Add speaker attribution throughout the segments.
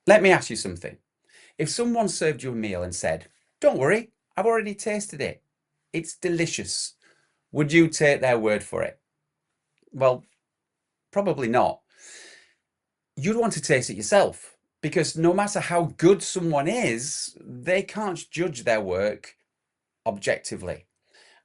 Speaker 1: Let me ask you something. If someone served you a meal and said, "Don't worry, I've already tasted it. It's delicious," would you take their word for it? Well, probably not. You'd want to taste it yourself because no matter how good someone is, they can't judge their work objectively.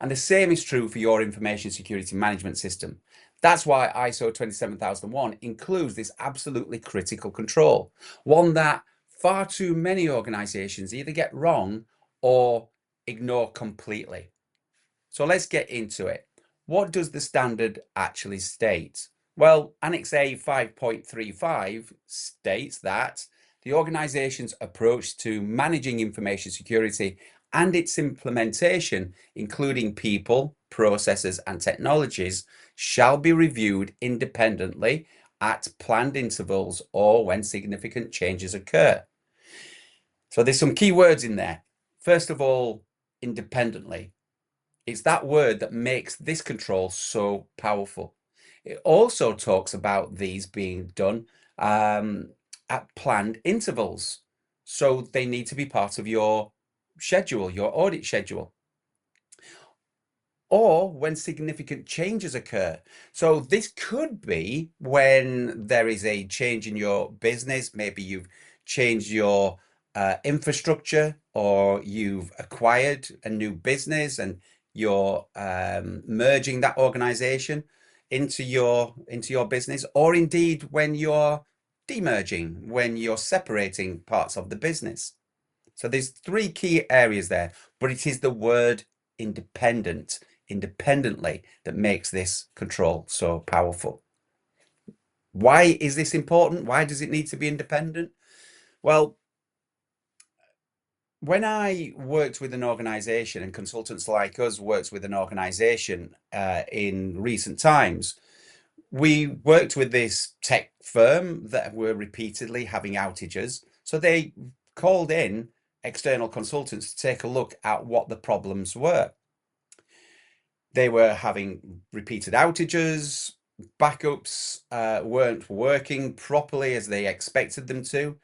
Speaker 1: And the same is true for your information security management system. That's why ISO 27001 includes this absolutely critical control, one that far too many organizations either get wrong or ignore completely. So let's get into it. What does the standard actually state? Well, Annex A5.35 states that the organization's approach to managing information security and its implementation, including people, processes, and technologies, shall be reviewed independently at planned intervals or when significant changes occur. So there's some key words in there. First of all, independently. It's that word that makes this control so powerful. It also talks about these being done at planned intervals. So they need to be part of your schedule, your audit schedule, or when significant changes occur. So this could be when there is a change in your business. Maybe you've changed your infrastructure, or you've acquired a new business and you're merging that organization into your business, or indeed when you're demerging, when you're separating parts of the business. So there's three key areas there, but it is the word independently, that makes this control so powerful. Why is this important? Why does it need to be independent? Well, when I worked with an organization, and consultants like us worked with an organization in recent times, we worked with this tech firm that were repeatedly having outages. So they called in external consultants to take a look at what the problems were. They were having repeated outages, backups weren't working properly as they expected them to,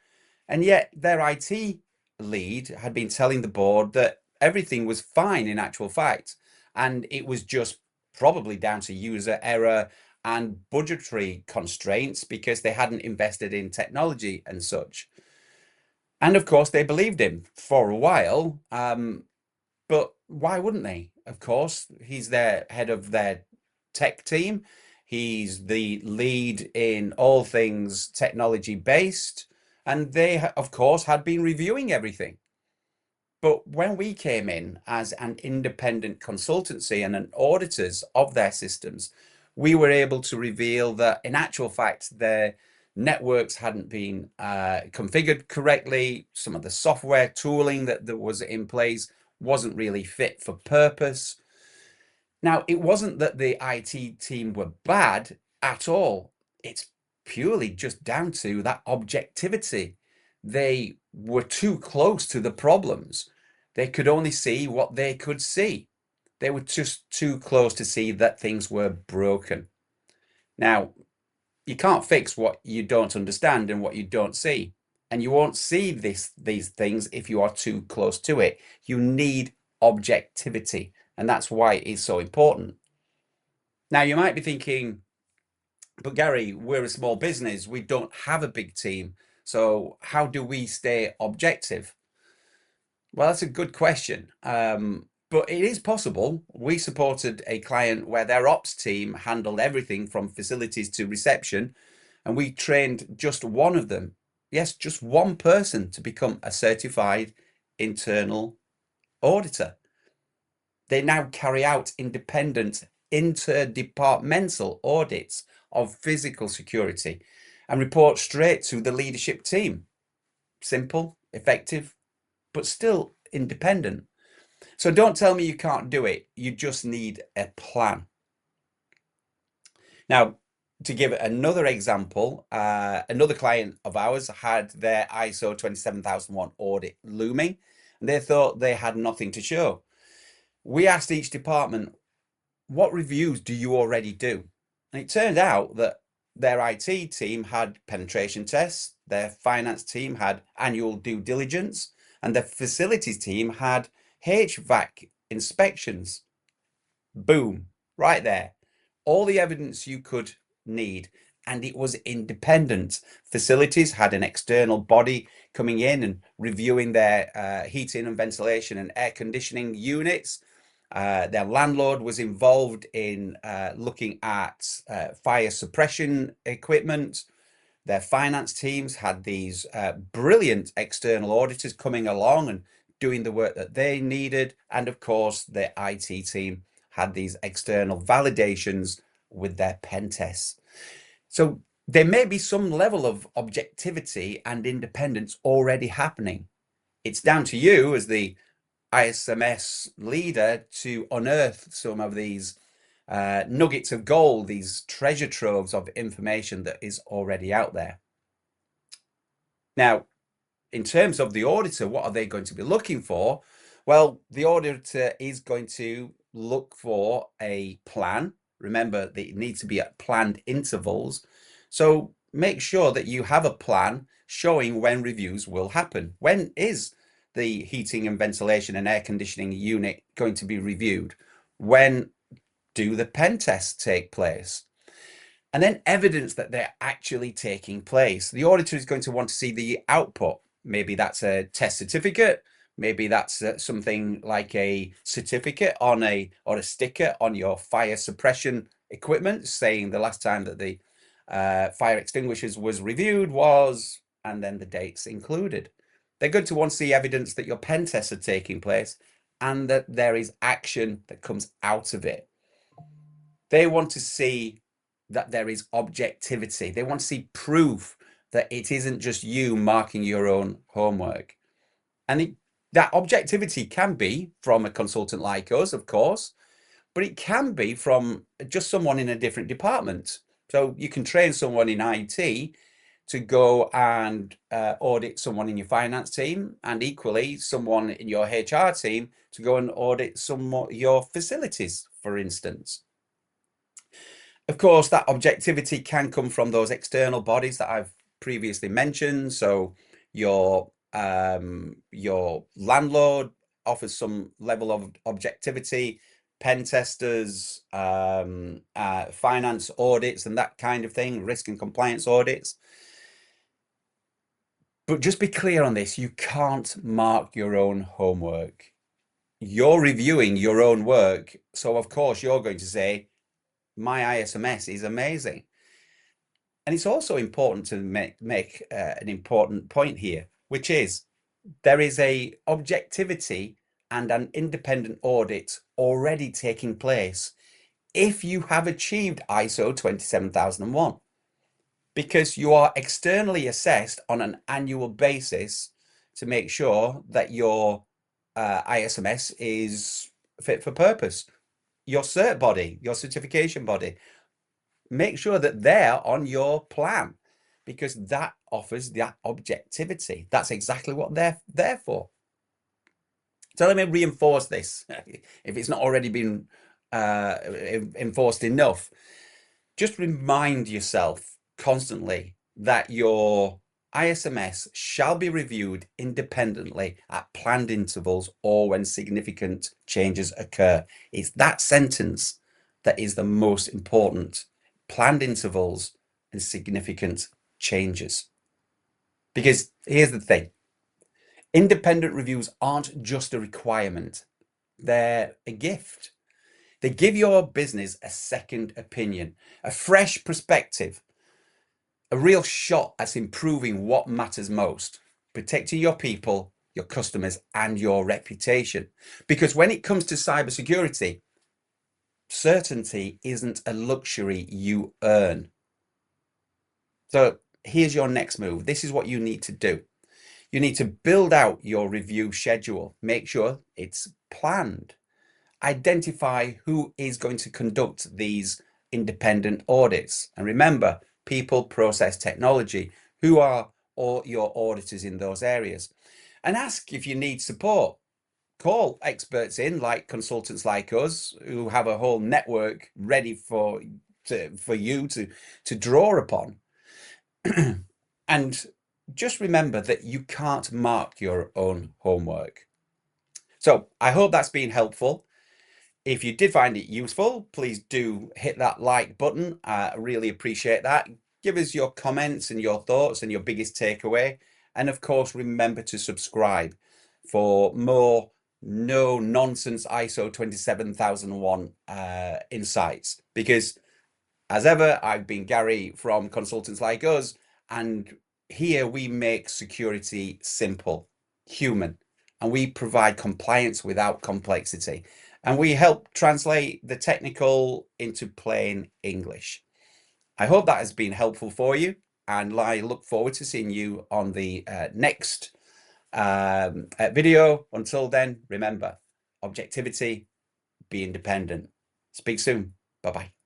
Speaker 1: and yet their IT lead had been telling the board that everything was fine in actual fact, and it was just probably down to user error and budgetary constraints because they hadn't invested in technology and such. And of course, they believed him for a while. But why wouldn't they? Of course, he's their head of their tech team. He's the lead in all things technology based. And they, of course, had been reviewing everything. But when we came in as an independent consultancy and an auditors of their systems, we were able to reveal that in actual fact, their networks hadn't been configured correctly. Some of the software tooling that was in place wasn't really fit for purpose. Now, it wasn't that the IT team were bad at all. It's purely just down to that objectivity. They were too close to the problems. They could only see what they could see. They were just too close to see that things were broken. Now, you can't fix what you don't understand and what you don't see. And you won't see these things if you are too close to it. You need objectivity. And that's why it is so important. Now, you might be thinking, but Gary, we're a small business. We don't have a big team. So how do we stay objective? Well, that's a good question. But it is possible. We supported a client where their ops team handled everything from facilities to reception, and we trained just one of them. Yes, just one person to become a certified internal auditor. They now carry out independent interdepartmental audits of physical security and report straight to the leadership team. Simple, effective, but still independent. So don't tell me you can't do it. You just need a plan. Now, to give another example, another client of ours had their ISO 27001 audit looming, and they thought they had nothing to show. We asked each department, what reviews do you already do? And it turned out that their IT team had penetration tests, their finance team had annual due diligence, and their facilities team had HVAC inspections. Boom, right there. All the evidence you could need. And it was independent. Facilities had an external body coming in and reviewing their heating and ventilation and air conditioning units. Their landlord was involved in looking at fire suppression equipment. Their finance teams had these brilliant external auditors coming along and doing the work that they needed. And of course, the IT team had these external validations with their pen tests. So there may be some level of objectivity and independence already happening. It's down to you as the ISMS leader to unearth some of these nuggets of gold, these treasure troves of information that is already out there. Now, in terms of the auditor, what are they going to be looking for? Well, the auditor is going to look for a plan. Remember that it needs to be at planned intervals. So make sure that you have a plan showing when reviews will happen. When is the heating and ventilation and air conditioning unit going to be reviewed? When do the pen tests take place? And then evidence that they're actually taking place. The auditor is going to want to see the output. Maybe that's a test certificate. Maybe that's something like a certificate on a or a sticker on your fire suppression equipment saying the last time that the fire extinguishers was reviewed was, and then the dates included. They're going to want to see evidence that your pen tests are taking place and that there is action that comes out of it. They want to see that there is objectivity. They want to see proof that it isn't just you marking your own homework. And that objectivity can be from a consultant like us, of course, but it can be from just someone in a different department. So you can train someone in IT to go and audit someone in your finance team, and equally someone in your HR team to go and audit your facilities, for instance. Of course, that objectivity can come from those external bodies that I've previously mentioned. So your landlord offers some level of objectivity, pen testers, finance audits and that kind of thing, risk and compliance audits. But just be clear on this, you can't mark your own homework. You're reviewing your own work. So of course you're going to say, my ISMS is amazing. And it's also important to make an important point here, which is there is a objectivity and an independent audit already taking place if you have achieved ISO 27001, because you are externally assessed on an annual basis to make sure that your ISMS is fit for purpose. Your cert body, your certification body, make sure that they're on your plan, because that offers that objectivity. That's exactly what they're there for. So let me reinforce this if it's not already been enforced enough. Just remind yourself constantly that your ISMS shall be reviewed independently at planned intervals or when significant changes occur. It's that sentence that is the most important. Planned intervals and significant changes. Because here's the thing. Independent reviews aren't just a requirement. They're a gift. They give your business a second opinion, a fresh perspective, a real shot at improving what matters most, protecting your people, your customers, and your reputation. Because when it comes to cybersecurity, certainty isn't a luxury you earn. So here's your next move. This is what you need to do. You need to build out your review schedule. Make sure it's planned. Identify who is going to conduct these independent audits. And remember, people, process, technology. Who are all your auditors in those areas? And ask if you need support. Call experts in, like consultants like us, who have a whole network ready for you to draw upon. And just remember that you can't mark your own homework. So I hope that's been helpful. If you did find it useful, please do hit that like button. I really appreciate that. Give us your comments and your thoughts and your biggest takeaway. And of course, remember to subscribe for more no nonsense ISO 27001 insights. Because as ever, I've been Gary from Consultants Like Us, and here we make security simple, human, and we provide compliance without complexity. And we help translate the technical into plain English. I hope that has been helpful for you, and I look forward to seeing you on the next video. Until then, remember, objectivity, be independent. Speak soon. Bye-bye.